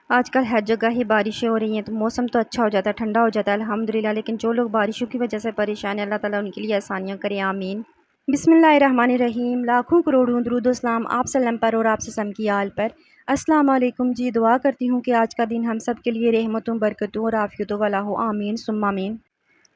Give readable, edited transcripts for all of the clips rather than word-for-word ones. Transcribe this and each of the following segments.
आजकल हर जगह ही बारिशें हो रही हैं, तो मौसम तो अच्छा हो जाता है, ठंडा हो जाता है अल्हम्दुलिल्लाह। लेकिन जो लोग बारिशों की वजह से परेशान हैं, अल्लाह ताला उनके लिए आसानियाँ करे, आमीन। बिस्मिल्लाहिर्रहमानिर्रहीम। लाखों करोड़ों दुरूद सलाम आप सल्लम पर और आप सल्लम की आल पर। अस्सलाम वालेकुम जी। दुआ करती हूँ कि आज का दिन हम सब के लिए रहमतों, बरकतों और आफियतों वाला हो, आमीन सुम्मा आमीन।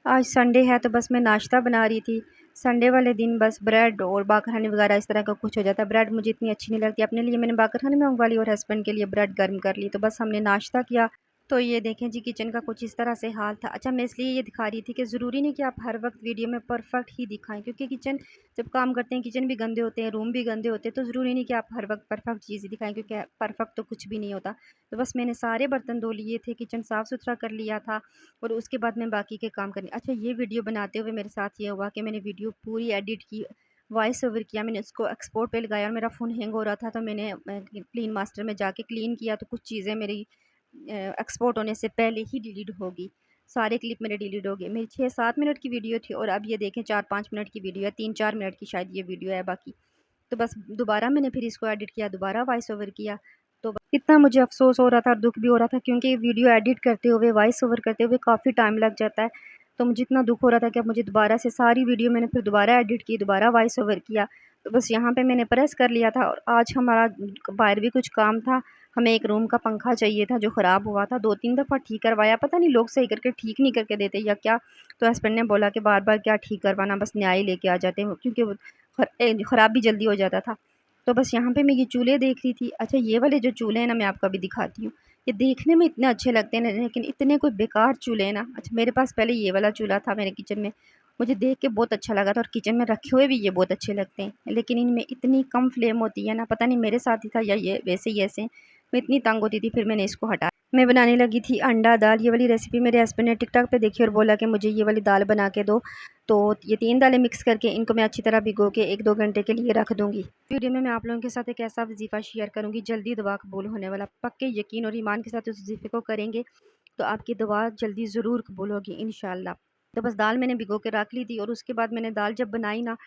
आज संडे है तो बस मैं नाश्ता बना रही थी। संडे वाले दिन बस ब्रेड और बाकरखानी वगैरह इस तरह का कुछ हो जाता है। ब्रेड मुझे इतनी अच्छी नहीं लगती, अपने लिए मैंने बाकरखानी मंगवा ली और हस्बैंड के लिए ब्रेड गर्म कर ली। तो बस हमने नाश्ता किया। तो ये देखें जी, किचन का कुछ इस तरह से हाल था। अच्छा, मैं इसलिए ये दिखा रही थी कि ज़रूरी नहीं कि आप हर वक्त वीडियो में परफेक्ट ही दिखाएं, क्योंकि किचन जब काम करते हैं किचन भी गंदे होते हैं, रूम भी गंदे होते हैं। तो ज़रूरी नहीं कि आप हर वक्त परफेक्ट चीज़ दिखाएं, क्योंकि परफेक्ट तो कुछ भी नहीं होता। तो बस मैंने सारे बर्तन धो लिए थे, किचन साफ़ सुथरा कर लिया था और उसके बाद मैं बाकी के काम करने। अच्छा, ये वीडियो बनाते हुए मेरे साथ ये हुआ कि मैंने वीडियो पूरी एडिट की, वॉइस ओवर किया, मैंने उसको एक्सपोर्ट पे लगाया और मेरा फ़ोन हैंग हो रहा था। तो मैंने क्लीन मास्टर में जाके क्लीन किया, तो कुछ चीज़ें मेरी एक्सपोर्ट होने से पहले ही डिलीट होगी। सारे क्लिप मेरे डिलीट हो गए। मेरी 6-7 मिनट की वीडियो थी और अब ये देखें 4-5 मिनट की वीडियो है, 3-4 मिनट की शायद ये वीडियो है बाकी। तो बस दोबारा मैंने फिर इसको एडिट किया, दोबारा वॉइस ओवर किया। तो इतना मुझे अफ़सोस हो रहा था और दुःख भी हो रहा था, क्योंकि वीडियो एडिट करते हुए, वॉइस ओवर करते हुए काफ़ी टाइम लग जाता है। तो मुझे इतना दुःख हो रहा था कि अब मुझे दोबारा से सारी वीडियो मैंने फिर दोबारा एडिट की, दोबारा वॉइस ओवर किया। तो बस यहाँ पे मैंने प्रेस कर लिया था और आज हमारा बाहर भी कुछ काम था। हमें एक रूम का पंखा चाहिए था जो ख़राब हुआ था, 2-3 दफ़ा ठीक करवाया, पता नहीं लोग सही करके ठीक नहीं करके देते या क्या। तो हस्बैंड ने बोला कि बार-बार क्या ठीक करवाना, बस नया ही लेके आ जाते हैं, क्योंकि वो ख़राब भी जल्दी हो जाता था। तो बस यहाँ पे मैं ये चूल्हे देख रही थी। अच्छा, ये वाले जो चूल्हे हैं ना, मैं आपको अभी दिखाती हूँ। ये देखने में इतने अच्छे लगते हैं ना, लेकिन इतने कोई बेकार चूल्हे हैं ना। अच्छा, मेरे पास पहले ये वाला चूल्हा था मेरे किचन में, मुझे देख के बहुत अच्छा लगा था और किचन में रखे हुए भी ये बहुत अच्छे लगते हैं। लेकिन इनमें इतनी कम फ्लेम होती है ना, पता नहीं मेरे साथ ही था या ये वैसे ही ऐसे हैं। मैं इतनी तंग होती थी, फिर मैंने इसको हटाया। मैं बनाने लगी थी अंडा दाल। ये वाली रेसिपी मेरे हस्बैंड ने टिकटॉक पे देखी और बोला कि मुझे ये वाली दाल बना के दो। तो ये 3 दालें मिक्स करके इनको मैं अच्छी तरह भिगो के 1-2 घंटे के लिए रख दूँगी। वीडियो में मैं आप लोगों के साथ एक ऐसा वज़ीफ़ा शेयर करूँगी, जल्दी दुआ कबूल होने वाला। पक्के यकीन और ईमान के साथ उस वज़ीफ़े को करेंगे तो आपकी दुआ जल्दी ज़रूर कबूल होगी इंशाअल्लाह। तो बस दाल मैंने भिगो के रख ली थी और उसके बाद मैंने दाल जब बनाई ना,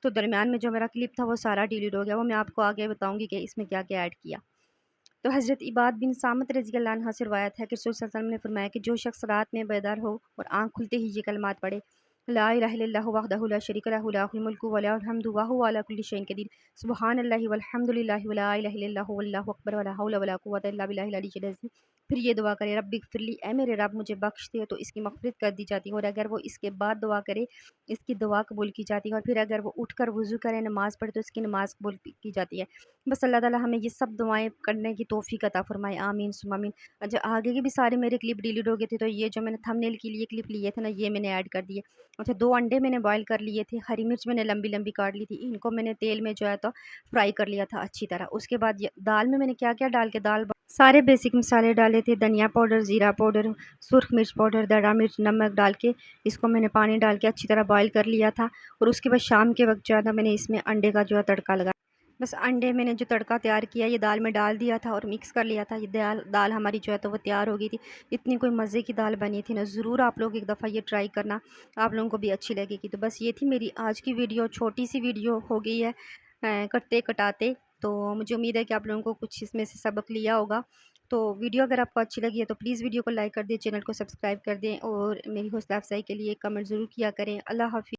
तो दरमियान में जो मेरा क्लिप था वो सारा डिलीट हो गया। वो मैं आपको आगे बताऊँगी कि इसमें क्या-क्या ऐड किया। तो हज़रत इबाद बिन सामत रज़ी अल्लाह अन्हा से रिवायत है कि रसूल सल्लल्लाहु अलैहि वसल्लम ने फरमाया कि जो शख्स रात में बेदार हो और आँख खुलते ही ये कलमात पढ़े, ला इलाहा इल्लल्लाहु वहदहु ला शरीका लहु लाहुल मुल्कु व लहुल हम्दु व हुवा अला कुल्ली शैइन क़दीर, सुब्हानल्लाहि वल्हम्दुलिल्लाहि व ला इलाहा इल्लल्लाहु वल्लाहु अकबर व ला हौला व ला कुव्वता इल्ला बिल्लाहिल अलिय्यिल अज़ीम। फिर ये दुआ करे, रब्बिग़फिरली, ऐ मेरे रब मुझे बख्श दे, तो इसकी मग़फ़िरत कर दी जाती है। और अगर वो इसके बाद दुआ करे, इसकी दुआ कबूल की जाती है। और फिर अगर वो उठकर वुज़ू करे, नमाज़ पढ़े, तो इसकी नमाज़ कबूल की जाती है। बस अल्लाह ताला हमें ये सब दुआएँ करने की तौफ़ीक अता फ़रमाए, आमीन सुम्मा आमीन। अच्छा, आगे के भी सारे मेरे क्लिप डिलीट हो गए थे, तो ये जो मैंने थंबनेल के लिए क्लिप लिए थे ना, ये मैंने ऐड कर दिए। अच्छा, 2 अंडे मैंने बॉयल कर लिए थे, हरी मिर्च मैंने लंबी-लंबी काट ली थी, इनको मैंने तेल में जो है तो फ्राई कर लिया था अच्छी तरह। उसके बाद ये दाल में मैंने क्या-क्या डाल के सारे बेसिक मसाले डाले थे, धनिया पाउडर, ज़ीरा पाउडर, सुर्ख मिर्च पाउडर, दड़ा मिर्च, नमक डाल के इसको मैंने पानी डाल के अच्छी तरह बॉयल कर लिया था। और उसके बाद शाम के वक़्त जो है ना, मैंने इसमें अंडे का जो है तड़का लगाया। बस अंडे मैंने जो तड़का तैयार किया, ये दाल में डाल दिया था और मिक्स कर लिया था। ये दाल दाल हमारी जो है तो वो तैयार हो गई थी। इतनी कोई मज़े की दाल बनी थी ना, ज़रूर आप लोग एक दफ़ा ये ट्राई करना, आप लोगों को भी अच्छी लगेगी। तो बस ये थी मेरी आज की वीडियो, छोटी-सी वीडियो हो गई है कटते-कटाते। तो मुझे उम्मीद है कि आप लोगों को कुछ इसमें से सबक लिया होगा। तो वीडियो अगर आपको अच्छी लगी है तो प्लीज़ वीडियो को लाइक कर दें, चैनल को सब्सक्राइब कर दें और मेरी हौसला अफ़ज़ाई के लिए कमेंट ज़रूर किया करें। अल्लाह हाफ़िज़।